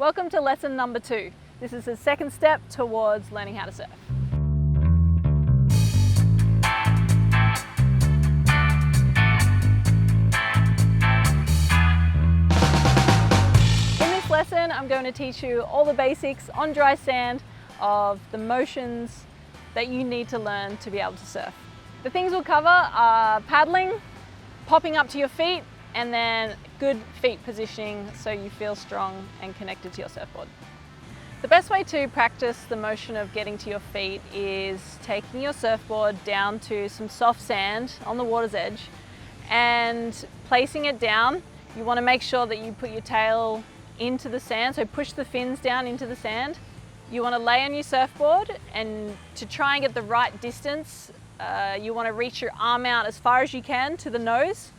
Welcome to lesson number 2. This is the second step towards learning how to surf. In this lesson, I'm going to teach you all the basics on dry sand of the motions that you need to learn to be able to surf. The things we'll cover are paddling, popping up to your feet, and then good feet positioning so you feel strong and connected to your surfboard. The best way to practice the motion of getting to your feet is taking your surfboard down to some soft sand on the water's edge and placing it down. You want to make sure that you put your tail into the sand, so push the fins down into the sand. You want to lay on your surfboard, and to try and get the right distance, you want to reach your arm out as far as you can to the nose.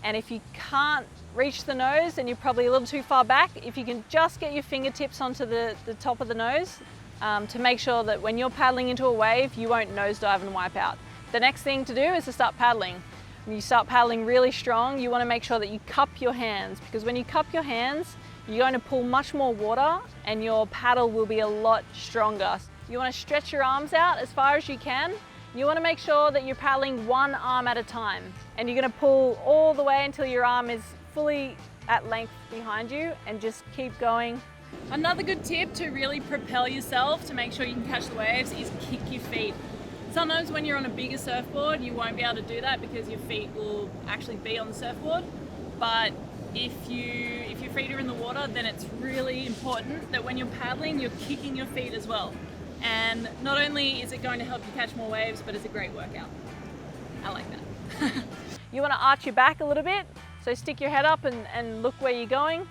And if you can't reach the nose, then you're probably a little too far back. If you can just get your fingertips onto the top of the nose to make sure that when you're paddling into a wave, you won't nosedive and wipe out. The next thing to do is to start paddling. When you start paddling really strong, you want to make sure that you cup your hands, because when you cup your hands, you're going to pull much more water and your paddle will be a lot stronger. You want to stretch your arms out as far as you can. You want to make sure that you're paddling one arm at a time, and you're going to pull all the way until your arm is fully at length behind you, and just keep going. Another good tip to really propel yourself to make sure you can catch the waves is kick your feet. Sometimes when you're on a bigger surfboard, you won't be able to do that because your feet will actually be on the surfboard. But if your feet are in the water, then it's really important that when you're paddling, you're kicking your feet as well. And not only is it going to help you catch more waves, but it's a great workout. I like that. You want to arch your back a little bit, so stick your head up and look where you're going,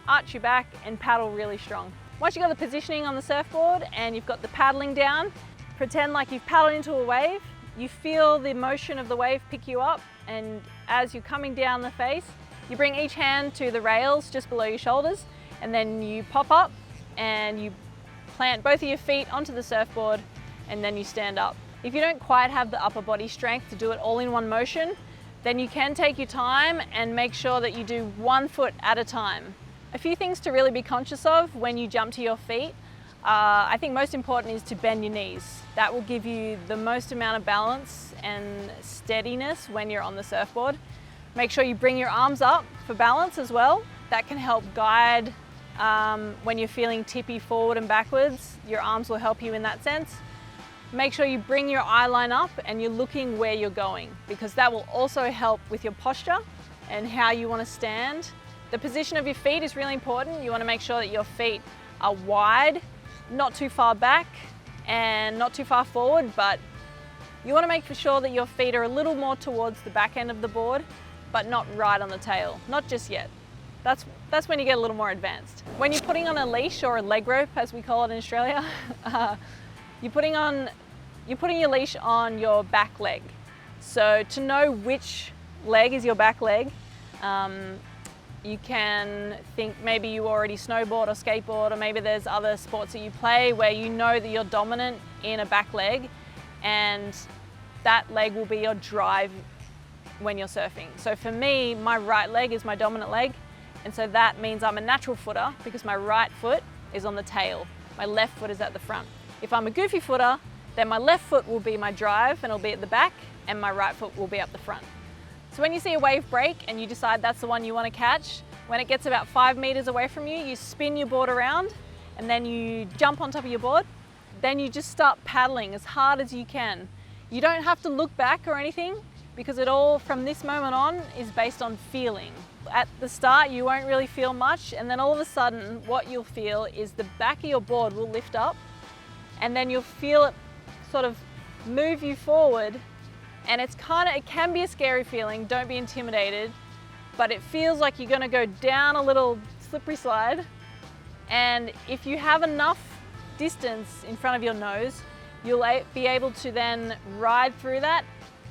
arch your back and paddle really strong. Once you've got the positioning on the surfboard and you've got the paddling down, pretend like you've paddled into a wave. You feel the motion of the wave pick you up, and as you're coming down the face, you bring each hand to the rails just below your shoulders, and then you pop up and you plant both of your feet onto the surfboard, and then you stand up. If you don't quite have the upper body strength to do it all in one motion, then you can take your time and make sure that you do one foot at a time. A few things to really be conscious of when you jump to your feet. I think most important is to bend your knees. That will give you the most amount of balance and steadiness when you're on the surfboard. Make sure you bring your arms up for balance as well. That can help guide when you're feeling tippy forward and backwards. Your arms will help you in that sense. Make sure you bring your eye line up and you're looking where you're going, because that will also help with your posture and how you want to stand. The position of your feet is really important. You want to make sure that your feet are wide, not too far back and not too far forward, but you want to make sure that your feet are a little more towards the back end of the board, but not right on the tail, not just yet. That's when you get a little more advanced. When you're putting on a leash, or a leg rope as we call it in Australia, you're putting your leash on your back leg. So to know which leg is your back leg, you can think maybe you already snowboard or skateboard, or maybe there's other sports that you play where you know that you're dominant in a back leg, and that leg will be your drive when you're surfing. So for me, my right leg is my dominant leg, and so that means I'm a natural footer because my right foot is on the tail, my left foot is at the front. If I'm a goofy footer, then my left foot will be my drive and it'll be at the back, and my right foot will be up the front. So when you see a wave break and you decide that's the one you want to catch, when it gets about 5 meters away from you, you spin your board around and then you jump on top of your board. Then you just start paddling as hard as you can. You don't have to look back or anything, because it all from this moment on is based on feeling. At the start, you won't really feel much, and then all of a sudden what you'll feel is the back of your board will lift up, and then you'll feel it sort of move you forward, and it can be a scary feeling. Don't be intimidated, but it feels like you're going to go down a little slippery slide, and if you have enough distance in front of your nose, you'll be able to then ride through that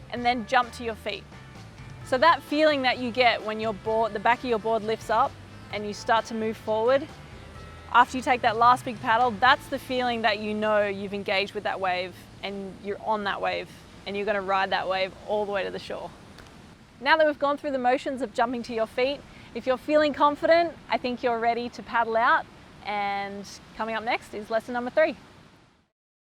and then jump to your feet. So that feeling that you get when the back of your board lifts up and you start to move forward, after you take that last big paddle, that's the feeling that you know you've engaged with that wave and you're on that wave and you're going to ride that wave all the way to the shore. Now that we've gone through the motions of jumping to your feet, if you're feeling confident, I think you're ready to paddle out And coming up next is lesson number 3.